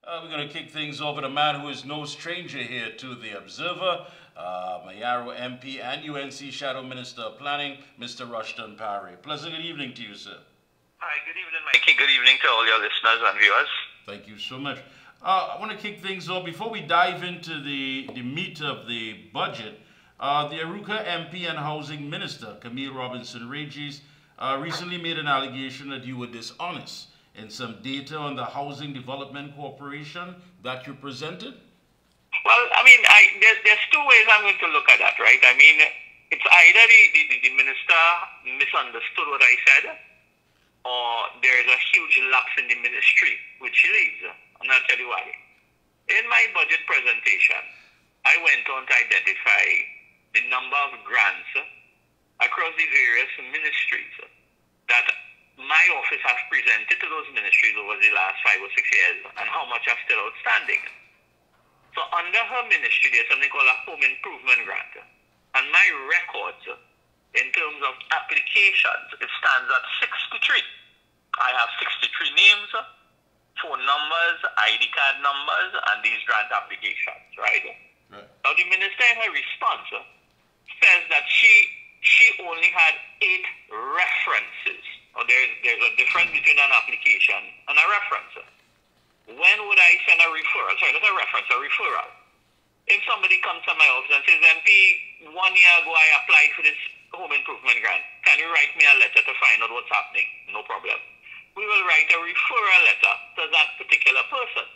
We're going to kick things off with a man who is no stranger here to the Observer, Mayaro MP and UNC Shadow Minister of Planning, Mr. Rushton Paray. Pleasant good evening to you, sir. Hi, good evening, Mikey. Good evening to all your listeners and viewers. Thank you so much. I want to kick things off. Before we dive into the meat of the budget, the Aruka MP and Housing Minister, Camille Reges, recently made an allegation that you were dishonest in some data on the Housing Development Corporation that you presented? Well, I mean, there's two ways I'm going to look at that, right? I mean, it's either the minister misunderstood what I said, or there's a huge lapse in the ministry, which she leaves. And I'll tell you why. In my budget presentation, I went on to identify the number of grants across the various ministries that my office has presented to those ministries over the last 5 or 6 years and how much are still outstanding. So under her ministry, there's something called a home improvement grant. And my records in terms of applications, it stands at 63. I have 63 names, phone numbers, ID card numbers, and these grant applications, right? Now the minister in her response says that she only had 8 references. Or there's a difference between an application and a reference. When would I send a referral? Sorry, not a reference, a referral. If somebody comes to my office and says, MP, 1 year ago I applied for this home improvement grant. Can you write me a letter to find out what's happening? No problem. We will write a referral letter to that particular person.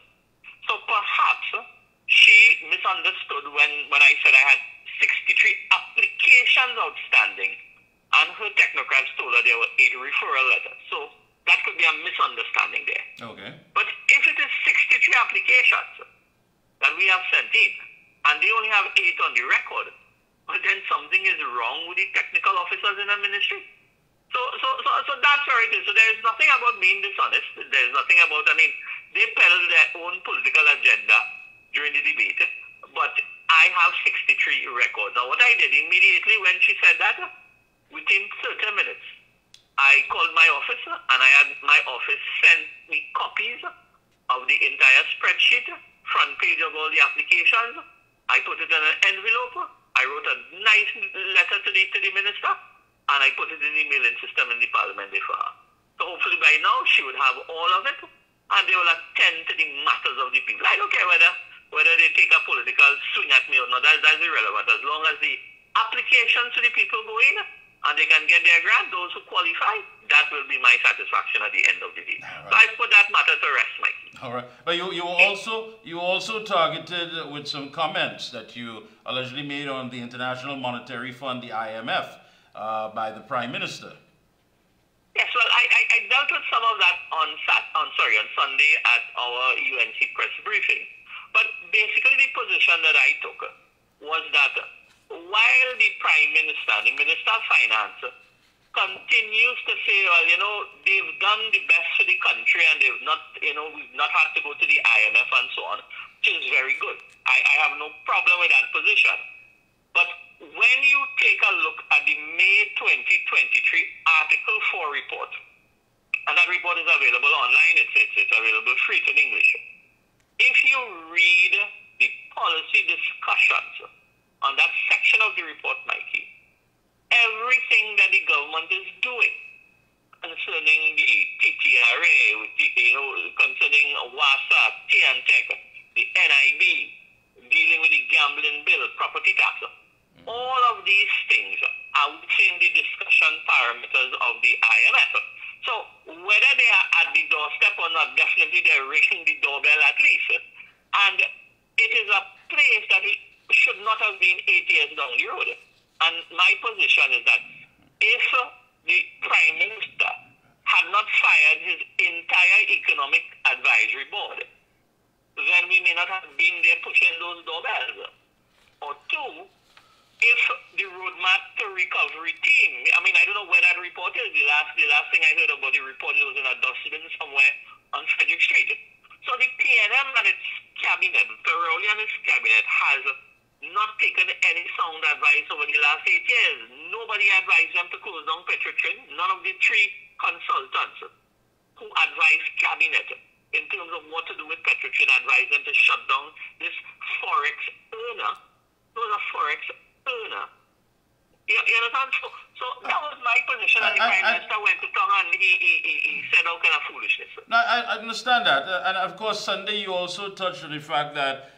So perhaps she misunderstood when I said I had 63 applications outstanding, and her technocrats told her there were 8 referral letters. So that could be a misunderstanding there. Okay. But if it is 63 applications that we have sent in, and they only have 8 on the record, well, then something is wrong with the technical officers in the ministry. So that's where it is. So there is nothing about being dishonest. There is nothing about, I mean, they peddle their own political agenda during the debate, but I have 63 records. Now, what I did immediately when she said that, within 30 minutes, I called my office and I had my office send me copies of the entire spreadsheet, front page of all the applications. I put it in an envelope. I wrote a nice letter to the minister, and I put it in the mailing system in the parliament for her. So hopefully by now she would have all of it, and they will attend to the matters of the people. I don't care whether they take a political swing at me or not. That's irrelevant. As long as the applications to the people go in, and they can get their grant, those who qualify, that will be my satisfaction at the end of the day. Right. So I put that matter to rest, Mikey. All right. But you also targeted with some comments that you allegedly made on the International Monetary Fund, the IMF, by the Prime Minister. Yes, well, I dealt with some of that on Sunday at our UNC press briefing. But basically the position that I took was that while the Prime Minister, the Minister of Finance, continues to say, well, you know, they've done the best for the country and they've not, we've not had to go to the IMF and so on, which is very good. I have no problem with that position. But when you take a look at the May 2023 Article 4 report, and that report is available online, it's available free in English. If you read the policy discussions on that section of the report, Mikey, everything that the government is doing concerning the TTRA, concerning WASA, TNTEC, the NIB, dealing with the gambling bill, property tax, all of these things are within the discussion parameters of the IMF. So whether they are at the doorstep or not, definitely they're ringing the doorbell at least. And it is a place that we should not have been 8 years down the road. And my position is that if the Prime Minister had not fired his entire economic advisory board, then we may not have been there pushing those doorbells. Or 2, if the roadmap to recovery team, I mean, I don't know where that report is. The last thing I heard about the report was in a dustbin somewhere on Frederick Street. So the PNM and its cabinet, Paray and its cabinet, has not taken any sound advice over the last 8 years. Nobody advised them to close down Petrotrin. None of the 3 consultants who advised cabinet in terms of what to do with Petrotrin repatriation, advise them to shut down this Forex earner. It was a Forex earner. You understand? So that was my position, and the Prime Minister went to tongue and he said all kind of foolishness. No, I understand that. And of course, Sunday you also touched on the fact that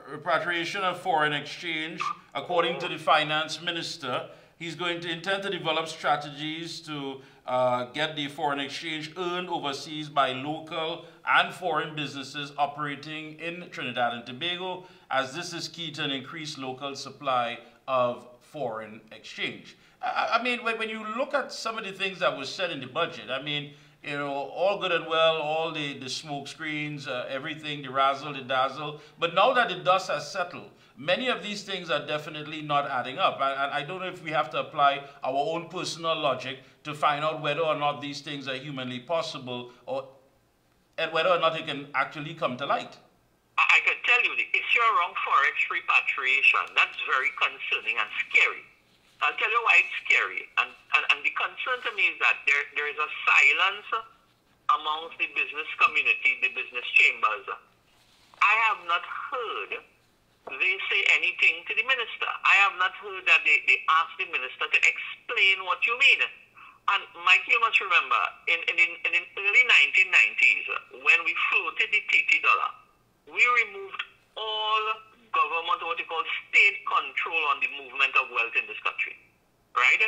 repatriation of foreign exchange, according to the Finance Minister, he's going to intend to develop strategies to get the foreign exchange earned overseas by local and foreign businesses operating in Trinidad and Tobago, as this is key to an increased local supply of foreign exchange. I mean, when you look at some of the things that was said in the budget, I mean, you know, all good and well, all the smoke screens, everything, the razzle, the dazzle. But now that the dust has settled, many of these things are definitely not adding up. And I don't know if we have to apply our own personal logic to find out whether or not these things are humanly possible, and whether or not it can actually come to light. I can tell you, if you're wrong Forex repatriation, that's very concerning and scary. I'll tell you why it's scary. And the concern to me is that there is a silence amongst the business community, the business chambers. I have not heard they say anything to the minister. I have not heard that they ask the minister to explain what you mean. And Mikey, you must remember, in the early 1990s, when we floated the TT dollar, we removed all government, what you call state control on the movement of wealth in this country, right?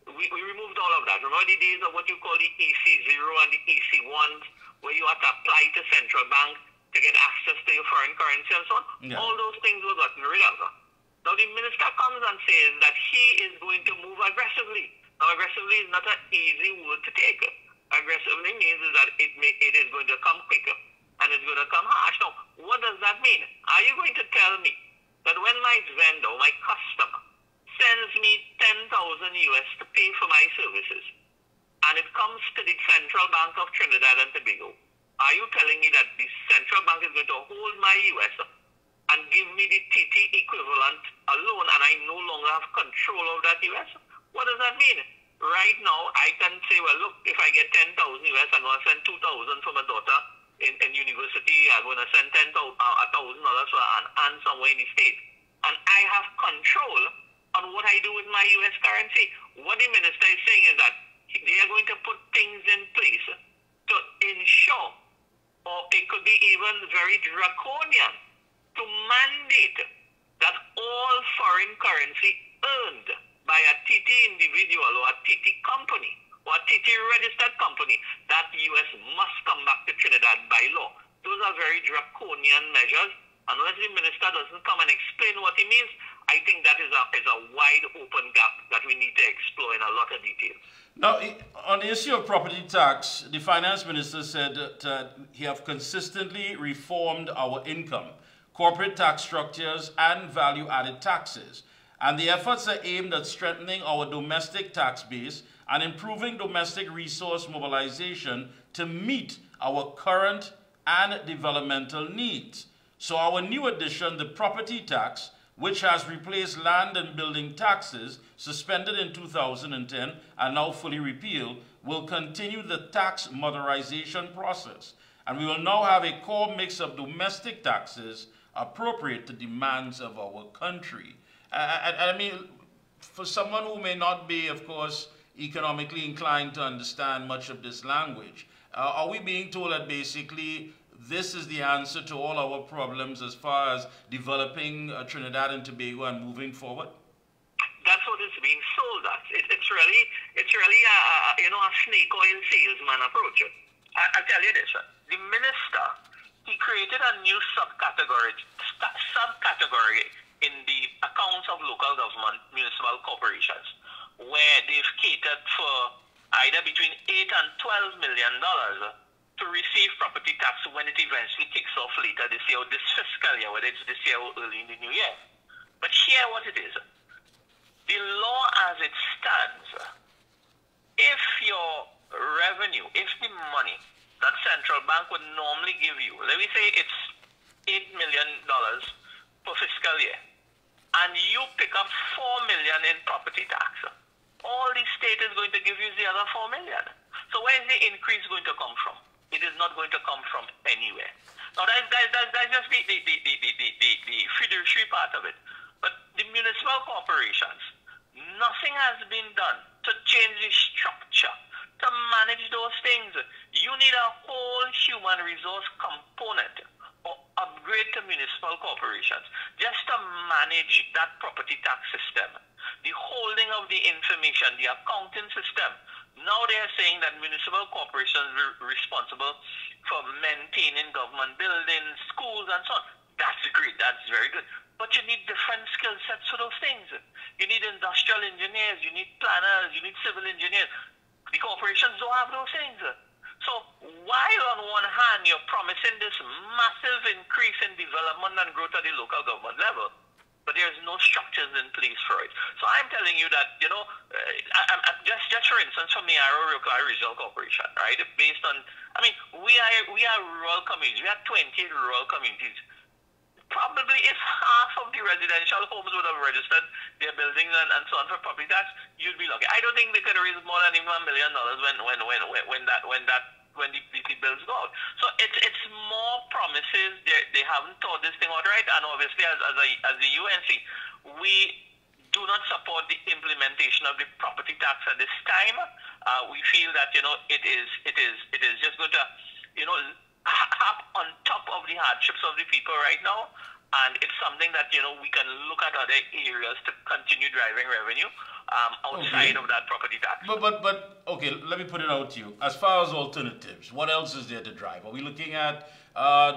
We removed all of that. Remember the days of what you call the EC0 and the EC1s, where you had to apply to central bank to get access to your foreign currency and so on? Yeah. All those things were gotten rid of. Now the minister comes and says that he is going to move aggressively. Now aggressively is not an easy word to take. Aggressively means that it is going to come quicker. And it's going to come harsh. Now, what does that mean? Are you going to tell me that when my vendor, my customer, sends me 10,000 US to pay for my services, and it comes to the Central Bank of Trinidad and Tobago, are you telling me that the Central Bank is going to hold my US and give me the TT equivalent alone, and I no longer have control of that US? What does that mean? Right now, I can say, well, look, if I get 10,000 US, I'm going to send 2,000 for my daughter in university. I'm going to send $1,000 for an aunt somewhere in the state. And I have control on what I do with my US currency. What the minister is saying is that they are going to put things in place to ensure, or it could be even very draconian, to mandate that all foreign currency earned by a TT individual or a TT company or a TT registered company, that US must come back to Trinidad by law. Those are very draconian measures. Unless the minister doesn't come and explain what he means, I think that is a wide open gap that we need to explore in a lot of detail. Now, on the issue of property tax, the finance minister said that he have consistently reformed our income, corporate tax structures, and value-added taxes. And the efforts are aimed at strengthening our domestic tax base and improving domestic resource mobilization to meet our current and developmental needs. So our new addition, the property tax, which has replaced land and building taxes suspended in 2010 and now fully repealed, will continue the tax modernization process. And we will now have a core mix of domestic taxes appropriate to demands of our country. I mean, for someone who may not be, of course, economically inclined to understand much of this language, are we being told that basically this is the answer to all our problems as far as developing Trinidad and Tobago and moving forward? That's what it's being sold as. It's really a snake oil salesman approach. I'll tell you this. The minister, he created a new subcategory in the accounts of local government municipal corporations, where they've catered for either between $8 and $12 million to receive property tax when it eventually kicks off later this year or this fiscal year, whether it's this year or early in the new year. But here what it is. The law as it stands, if your revenue, if the money that central bank would normally give you, let me say it's $8 million per fiscal year, and you pick up $4 million in property tax, all the state is going to give you the other $4 million. So where is the increase going to come from? It is not going to come from anywhere. Now, that's just the fiduciary part of it. But the municipal corporations, nothing has been done to change the structure, to manage those things. You need a whole human resource component or upgrade to municipal corporations just to manage that property tax system, the holding of the information, the accounting system. Now they are saying that municipal corporations are responsible for maintaining government buildings, schools, and so on. That's great. That's very good. But you need different skill sets for those things. You need industrial engineers, you need planners, you need civil engineers. The corporations don't have those things. So while on one hand you're promising this massive increase in development and growth at the local government level, but there's no structures in place for it. So I'm telling you that, you know, just for instance, for Mayaro Regional Corporation, right? Based on, I mean, we are rural communities. We have 28 rural communities. Probably if half of the residential homes would have registered their buildings and so on for property tax, you'd be lucky. I don't think they could raise more than even $1 million when the bills go out. So it's more promises. They haven't thought this thing out right, and obviously as the UNC, we do not support the implementation of the property tax at this time. We feel that, you know, it is just going to, you know, on top of the hardships of the people right now, and it's something that, you know, we can look at other areas to continue driving revenue outside of that property tax. But okay, let me put it out to you. As far as alternatives, what else is there to drive? Are we looking at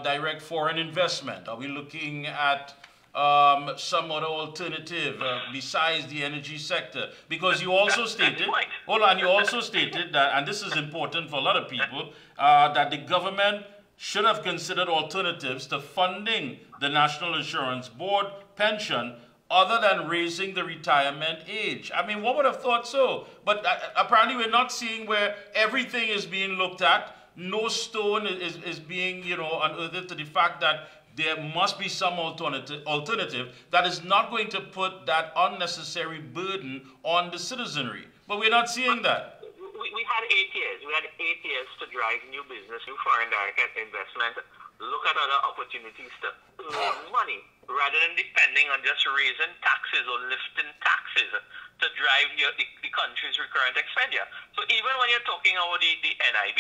direct foreign investment? Are we looking at some other alternative besides the energy sector? Because you also stated, hold on, you also stated that, and this is important for a lot of people, that the government should have considered alternatives to funding the National Insurance Board pension other than raising the retirement age. I mean, one would have thought so. But apparently we're not seeing where everything is being looked at. No stone is being, you know, unearthed to the fact that there must be some alternative that is not going to put that unnecessary burden on the citizenry. But we're not seeing that. We had 8 years. We had 8 years to drive new business, new foreign direct investment, look at other opportunities to earn money, rather than depending on just raising taxes or lifting taxes to drive the country's recurrent expenditure. So even when you're talking about the NIB,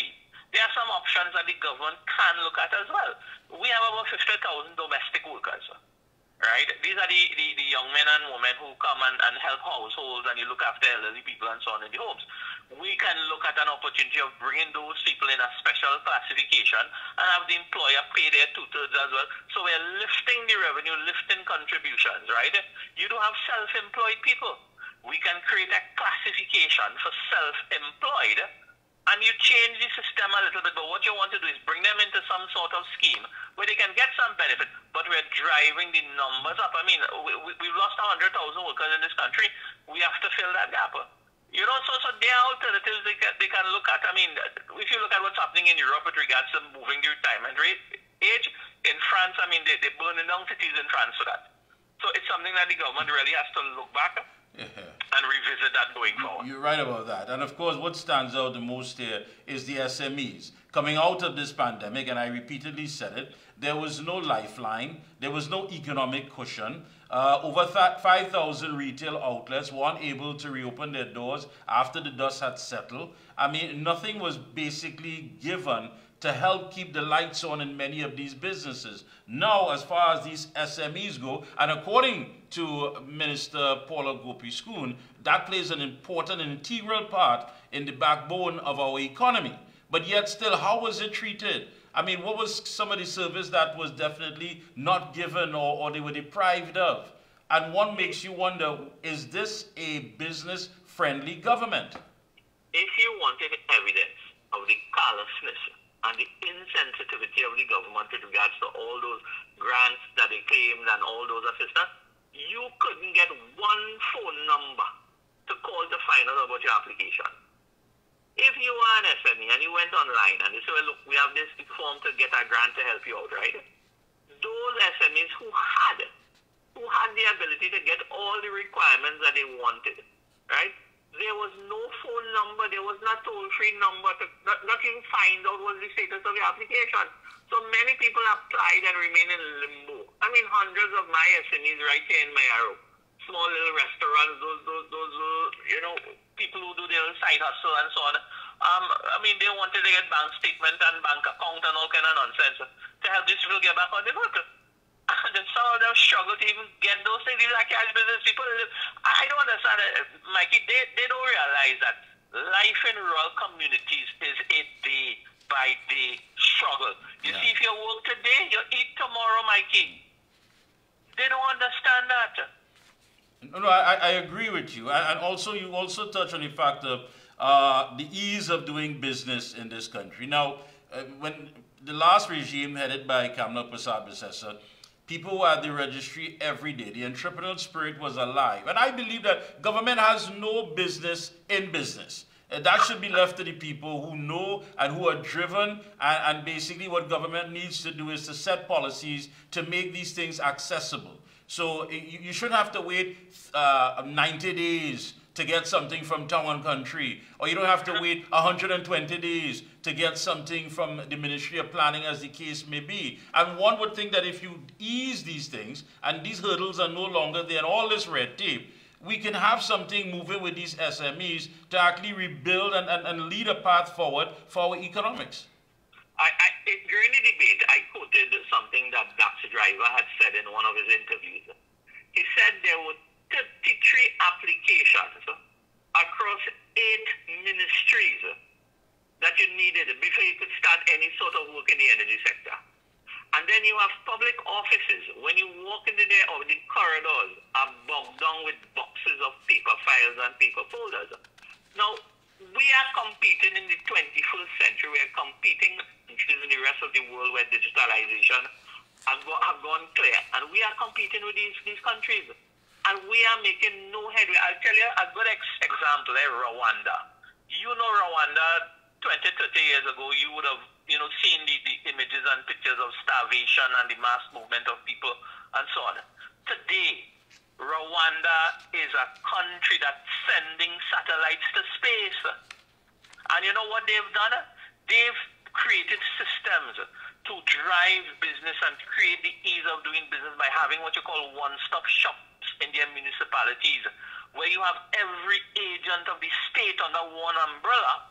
there are some options that the government can look at as well. We have about 50,000 domestic workers, right? These are the young men and women who come and help households, and you look after elderly people and so on in the homes. We can look at an opportunity of bringing those people in a special classification and have the employer pay their 2/3 as well. So we're lifting the revenue, lifting contributions, right? You do have self-employed people. We can create a classification for self-employed, and you change the system a little bit, but what you want to do is bring them into some sort of scheme where they can get some benefit, but we're driving the numbers up. I mean, we've lost 100,000 workers in this country. We have to fill that gap. You know, so there are alternatives they can look at. I mean, if you look at what's happening in Europe with regards to moving the retirement age, in France, I mean, they're burning down cities in France for that. So it's something that the government really has to look back and revisit that going forward. You're right about that. And of course, what stands out the most here is the SMEs. Coming out of this pandemic, and I repeatedly said it, there was no lifeline, there was no economic cushion. Over 5,000 retail outlets weren't able to reopen their doors after the dust had settled. I mean, nothing was basically given to help keep the lights on in many of these businesses. Now, as far as these SMEs go, and according to Minister Paula Gopi-Schoon, that plays an important and integral part in the backbone of our economy. But yet still, how was it treated? I mean, what was some of the service that was definitely not given or they were deprived of? And one makes you wonder, is this a business-friendly government? If you wanted evidence of the callousness and the insensitivity of the government with regards to all those grants that they claimed and all those assistance, you couldn't get one phone number to call to find out about your application. If you were an SME and you went online and you said, well, look, we have this form to get a grant to help you out, right? Those SMEs who had the ability to get all the requirements that they wanted, right? there was no phone number, there was not toll-free number to not even find out what the status of the application. So many people applied and remain in limbo. I mean, hundreds of my SMEs right here in Mayaro, small little restaurants, those you know, people who do their side hustle and so on. I mean, they wanted to get bank statement and bank account and all kind of nonsense to help these people get back on the work. And some of them struggle to even get those things. These are cash business people. I don't understand it, Mikey. They don't realize that life in rural communities is a day-by-day struggle. You see, if you work today, you eat tomorrow, Mikey. They don't understand that. No, I agree with you. And also, you also touch on the fact of the ease of doing business in this country. Now, when the last regime headed by Camille, people were at the registry every day. The entrepreneurial spirit was alive. And I believe that government has no business in business. That should be left to the people who know and who are driven. And basically what government needs to do is to set policies to make these things accessible. So you shouldn't have to wait 90 days to get something from town and country, or you don't have to wait 120 days to get something from the Ministry of Planning, as the case may be. And one would think that if you ease these things, and these hurdles are no longer there, and all this red tape, we can have something moving with these SMEs to actually rebuild and lead a path forward for our economics. During the debate, I quoted something that Dax Driver had said in one of his interviews. He said there were 33 applications across 8 ministries that you needed before you could start any sort of work in the energy sector. And then you have public offices. When you walk into the corridors are bogged down with boxes of paper files and paper folders. Now, we are competing in the 21st century. We are competing in the rest of the world where digitalization has gone clear. And we are competing with these countries. And we are making no headway. I'll tell you a good example, Rwanda. You know Rwanda, 20, 30 years ago, you would have seen the images and pictures of starvation and the mass movement of people and so on. Today, Rwanda is a country that's sending satellites to space. And you know what they've done? They've created systems to drive business and create the ease of doing business by having what you call one-stop shops in their municipalities, where you have every agent of the state under one umbrella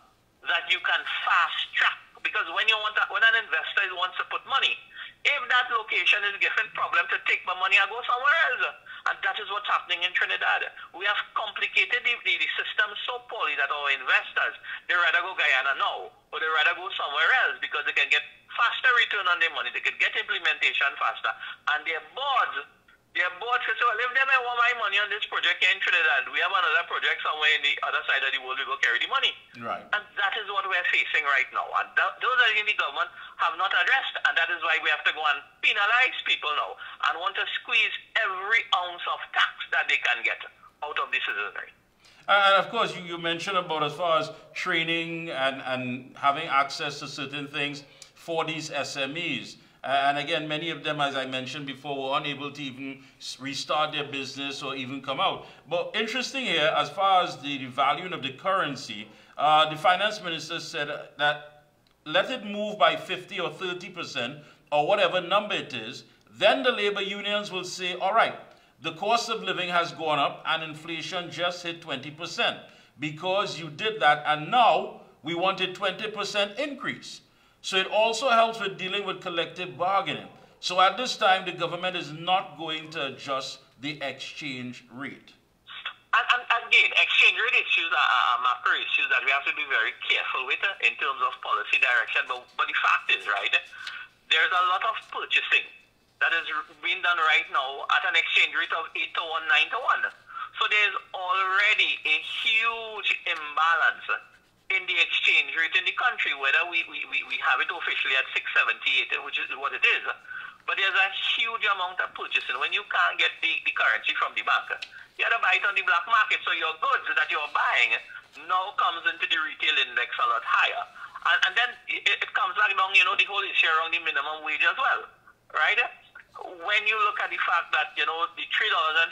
that you can fast track. Because when an investor wants to put money, if that location is giving problem to take my money, I go somewhere else. And that is what's happening in Trinidad. We have complicated the system so poorly that our investors, they rather go Guyana now, or they rather go somewhere else because they can get faster return on their money, they can get implementation faster. And their boards say, well, if they may want my money on this project here in Trinidad, we have another project somewhere in the other side of the world, we go carry the money. Right. And that is what we're facing right now. And those are the government have not addressed. And that is why we have to go and penalize people now and want to squeeze every ounce of tax that they can get out of this citizenry. And of course, you mentioned about as far as training and having access to certain things for these SMEs. And again, many of them, as I mentioned before, were unable to even restart their business or even come out. But interesting here, as far as the valuing of the currency, the finance minister said that let it move by 50 or 30% or whatever number it is, then the labor unions will say, all right, the cost of living has gone up and inflation just hit 20% because you did that, and now we want a 20% increase. So it also helps with dealing with collective bargaining. So at this time, the government is not going to adjust the exchange rate. And again, exchange rate issues are macro issues that we have to be very careful with in terms of policy direction. But the fact is, right, there's a lot of purchasing that is being done right now at an exchange rate of 8 to 1, 9 to 1. So there's already a huge imbalance in the exchange rate in the country, whether we have it officially at 678, which is what it is. But there's a huge amount of purchasing. When you can't get the currency from the bank, you have to buy it on the black market. So your goods that you're buying now comes into the retail index a lot higher. And then it comes back down, the whole issue around the minimum wage as well, right? when you look at the fact that, you know, the $3.50,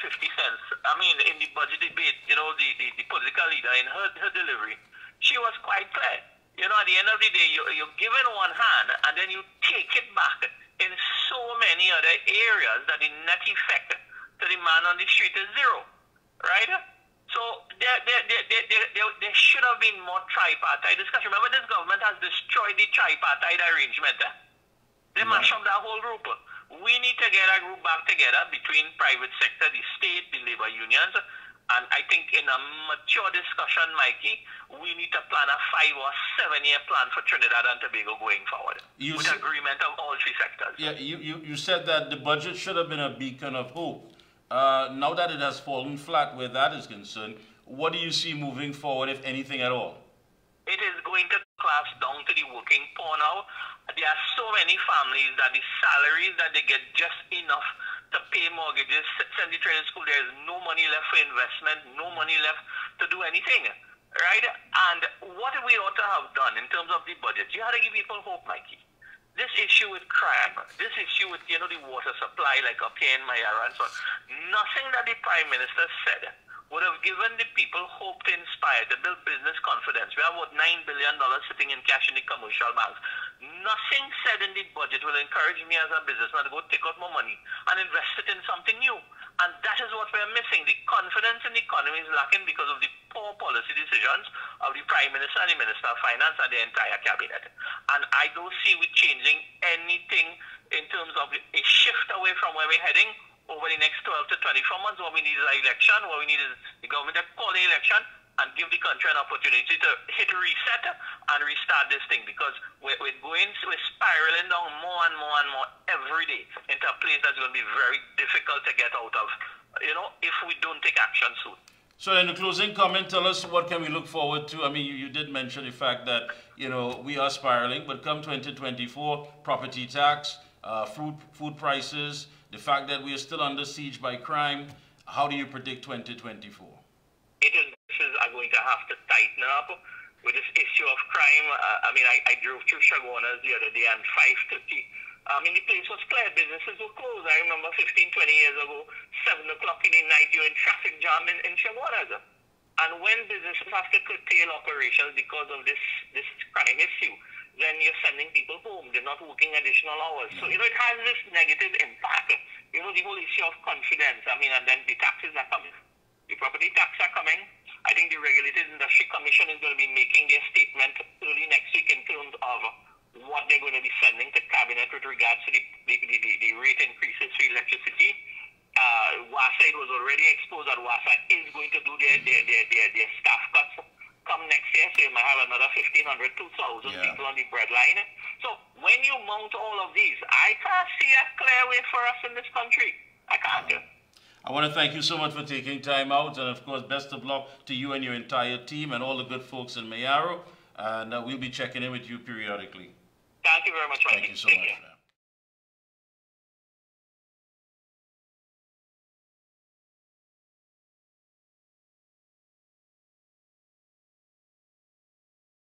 I mean, in the budget debate, you know, the political leader in her delivery, she was quite clear. You know, at the end of the day, you're given one hand and then you take it back in so many other areas that the net effect to the man on the street is zero, right? So there should have been more tripartite discussion. Remember, this government has destroyed the tripartite arrangement. They mash up that whole group. We need to get a group back together between private sector, the state, the labor unions, and I think in a mature discussion, Mikey, we need to plan a 5 or 7 year plan for Trinidad and Tobago going forward with agreement of all three sectors. Yeah, you said that the budget should have been a beacon of hope. Now that it has fallen flat where that is concerned, what do you see moving forward, if anything at all? It is going to collapse down to the working poor now. There are so many families that the salaries that they get just enough to pay mortgages, send the children to school. There is no money left for investment, no money left to do anything, right? And what we ought to have done in terms of the budget, you have to give people hope, Mikey. This issue with crime, this issue with, you know, the water supply, like up here in Mayaro and so on, nothing that the Prime Minister said would have given the people hope to inspire, to build business confidence. We have about $9 billion sitting in cash in the commercial banks. Nothing said in the budget will encourage me as a businessman to go take out more money and invest it in something new. And that is what we're missing. The confidence in the economy is lacking because of the poor policy decisions of the Prime Minister and the Minister of Finance and the entire cabinet. And I don't see we changing anything in terms of a shift away from where we're heading over the next 12 to 24 months. What we need is an election. What we need is the government to call the election and give the country an opportunity to hit reset and restart this thing, because we're spiraling down more and more and more every day into a place that's going to be very difficult to get out of, you know, if we don't take action soon. So in the closing comment, tell us what can we look forward to? I mean, you did mention the fact that, you know, we are spiraling, but come 2024, property tax, food prices, the fact that we are still under siege by crime, how do you predict 2024? Businesses are going to have to tighten up with this issue of crime. I mean, I drove through Chaguanas the other day and 5:30. I mean, the place was clear. Businesses were closed. I remember 15, 20 years ago, 7 o'clock in the night, you're in traffic jam in Chaguanas. And when businesses have to curtail operations because of this crime issue, then you're sending people home. They're not working additional hours. So, you know, it has this negative impact. You know, the whole issue of confidence. I mean, and then the taxes are coming. The property tax are coming. I think the Regulated Industry Commission is going to be making their statement early next week in terms of what they're going to be sending to Cabinet with regards to the rate increases for electricity. WASA, it was already exposed that WASA is going to do their staff cuts come next year, so you might have another 1,500, 2,000 people on the breadline. So when you mount all of these, I can't see a clear way for us in this country. I can't. I want to thank you so much for taking time out, and of course, best of luck to you and your entire team and all the good folks in Mayaro, and we'll be checking in with you periodically. Thank you very much, Mikey. Thank you so much.